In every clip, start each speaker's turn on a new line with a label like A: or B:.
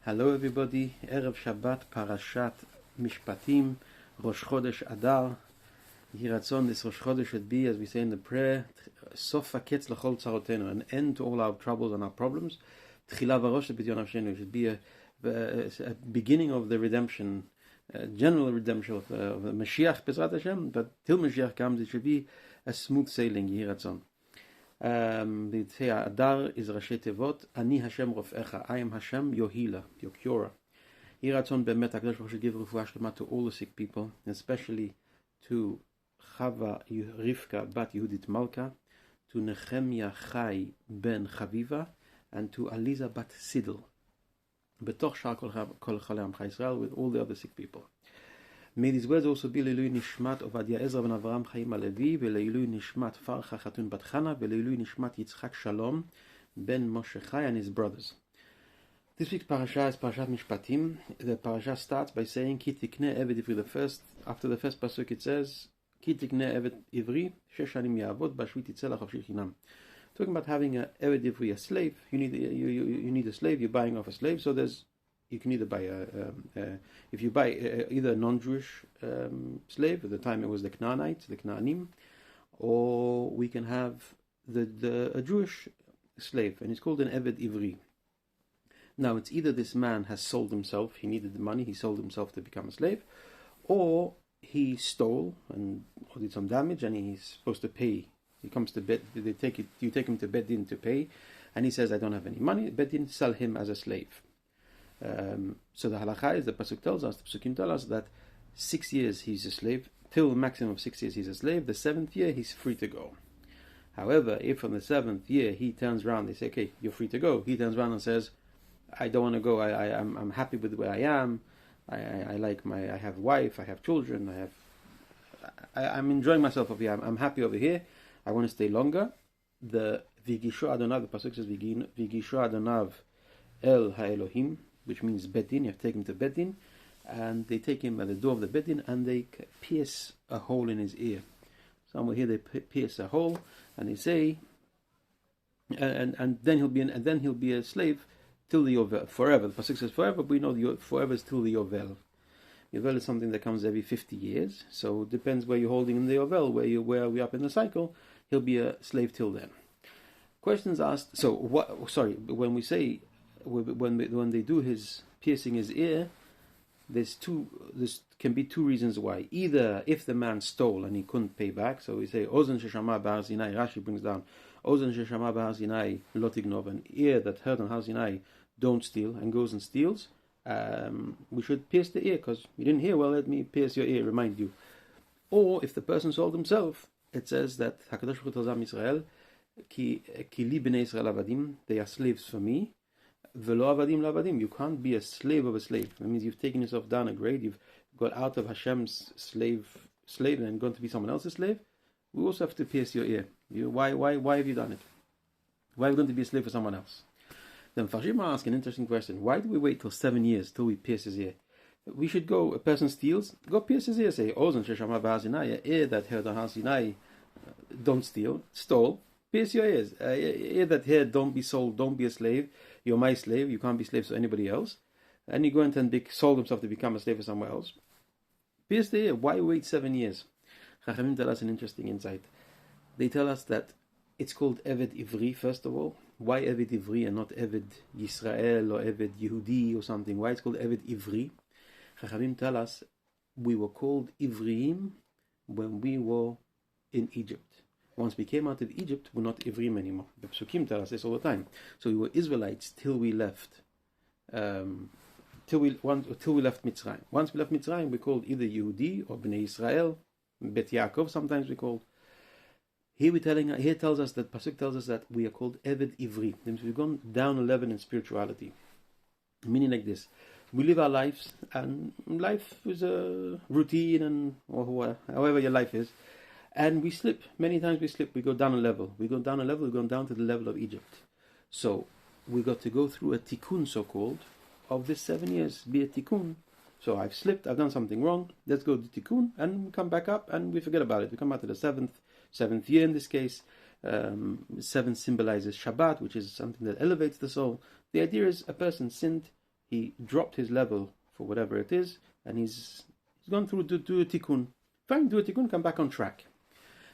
A: Hello everybody, Erev Shabbat, Parashat Mishpatim, Rosh Chodesh Adar. Yiratzon, this Rosh Chodesh should be, as we say in the prayer, Sof HaKetz L'chol Tzarotenu, an end to all our troubles and our problems. Tchila V'rosh B'Tyon Avshenu, should be a beginning of the redemption, general redemption of the Mashiach, Bezrat Hashem, but till Mashiach comes, it should be a smooth sailing, Yiratzon. Adar is Rashi Tevot, Ani Hashem Rofecha, I am Hashem, your healer, your curer. Yiratzon Bemet HaKadosh Baruch Hu should give refuah shlema to all the sick people, especially to Chava Rivka Bat Yehudit Malka, to Nehemia Chai Ben Chaviva, and to Aliza Bat Sidl. Betoch Shar Kol Chalei Amcha Yisrael, with all the other sick people. May these words also be Leilui Nishmat Ovadia Ezra ben Avraham Chaim Alevi, Leilui Nishmat Farcha Chatun Bat Chana, Leilui Nishmat Yitzchak Shalom ben Moshe Chai and his brothers. This week's parasha is Parashat Mishpatim. The parasha starts by saying Ki tikneh eved ivri. After the first pasuk it says Ki tikneh eved ivri shesh shanim ya'avod b'shvit yitzeh l'chavshir chinam. Talking about having a eved ivri, a slave. You need a slave. You're buying off a slave. So you can either buy if you buy either a non-Jewish slave. At the time it was the Canaanites, the Canaanim, or we can have a Jewish slave, and it's called an Eved Ivri. Now it's either this man has sold himself, he needed the money, he sold himself to become a slave, or he stole or did some damage, and he's supposed to pay. He comes to bed. You take him to Beit Din to pay, and he says, "I don't have any money." Beit Din sell him as a slave. So the halacha is, the pasukim tell us that 6 years he's a slave, till a maximum of 6 years he's a slave. The 7th year he's free to go. However, if on the 7th year he turns around, they say, "Okay, you're free to go." He turns around and says, "I don't want to go. I'm happy with where I am. I have a wife, I have children, I'm enjoying myself over here. I'm happy over here. I want to stay longer." The Vigisho Adonav, the pasuk says, "Vigisho Adonav El HaElohim," which means Beit Din. You have to take him to Beit Din, and they take him at the door of the Beit Din, and they pierce a hole in his ear. Somewhere here they pierce a hole, and they say, and then he'll be a slave till the Yovel, forever. The pasuk says forever, but we know the forever is till the Yovel. Yovel is something that comes every 50 years, so it depends where you're holding in the Yovel, where we up in the cycle. He'll be a slave till then. Questions asked. So what? Sorry, when we say when they do his piercing his ear, there can be two reasons why. Either if the man stole and he couldn't pay back, so we say Ozen sheshama b'Har Sinai. Rashi brings down Ozen sheshama b'Har Sinai lo tignov, an ear that heard on Har Sinai don't steal, and goes and steals. We should pierce the ear because you didn't hear well. Let me pierce your ear, remind you. Or if the person sold himself, it says that Hakadosh Baruch Hu tells Am Yisrael, Ki li bnei Yisrael avadim, they are slaves for me. Velo avadim lavadim. You can't be a slave of a slave. That means you've taken yourself down a grade. You've got out of Hashem's slave and gone to be someone else's slave. We also have to pierce your ear. Why have you done it? Why are you going to be a slave for someone else? Then Farshim ask an interesting question. Why do we wait till 7 years till we pierce his ear? We should go. A person steals, go pierce his ear. Say Ozen sheshama b'Har Sinai, an ear that heard on Har Sinai, don't steal, stole. Pierce your ears. Ear that heard, don't be sold, don't be a slave. You're my slave. You can't be slaves to anybody else. And he went and sold himself to become a slave for somewhere else. Pierce the ear. Why wait 7 years? Chachamim tell us an interesting insight. They tell us that it's called Eved Ivri, first of all. Why Eved Ivri and not Eved Yisrael or Eved Yehudi or something? Why it's called Eved Ivri? Chachamim tell us we were called Ivriim when we were in Egypt. Once we came out of Egypt, we're not Ivrim anymore. The Psukim tell us this all the time. So we were Israelites till we left. Till we left Mitzrayim. Once we left Mitzrayim, we called either Yehudi or Bnei Israel, Bet Yaakov. Sometimes we called. Here tells us that Pasuk tells us that we are called Eved Ivri. That means we've gone down a level in spirituality. Meaning like this: we live our lives, and life is a routine, or however your life is. And we slip. Many times we slip. We go down a level. We've gone down to the level of Egypt. So we got to go through a tikkun, so-called, of this 7 years. Be a tikkun. So I've slipped. I've done something wrong. Let's go to tikkun and we come back up and we forget about it. We come out to the seventh year in this case. 7 symbolizes Shabbat, which is something that elevates the soul. The idea is a person sinned. he dropped his level for whatever it is, and he's gone through to do a tikkun. Fine, do a tikkun, come back on track.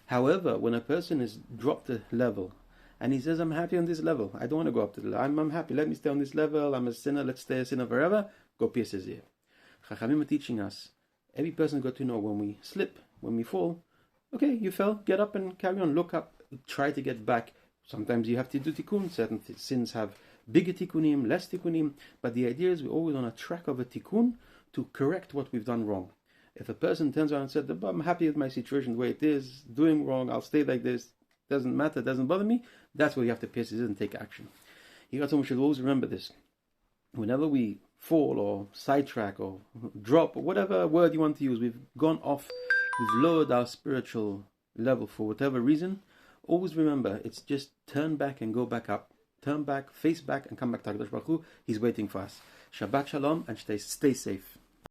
A: However, when a person has dropped the level, and he says, I'm happy on this level, I don't want to go up to the level, I'm happy, let me stay on this level, I'm a sinner, let's stay a sinner forever, go pierce his ear. Chachamim are teaching us, every person's got to know when we slip, when we fall, okay, you fell, get up and carry on, look up, try to get back. Sometimes you have to do tikkun, certain sins have bigger tikkunim, less tikkunim, but the idea is we're always on a track of a tikkun to correct what we've done wrong. If a person turns around and said, I'm happy with my situation the way it is, doing wrong, I'll stay like this, doesn't matter, doesn't bother me, that's where you have to pierce his ear and take action. We should always remember this. Whenever we fall or sidetrack or drop or whatever word you want to use, we've gone off, we've lowered our spiritual level for whatever reason, always remember, it's just turn back and go back up. Turn back, face back, and come back to HaKadosh Baruch Hu. He's waiting for us. Shabbat Shalom, and stay safe.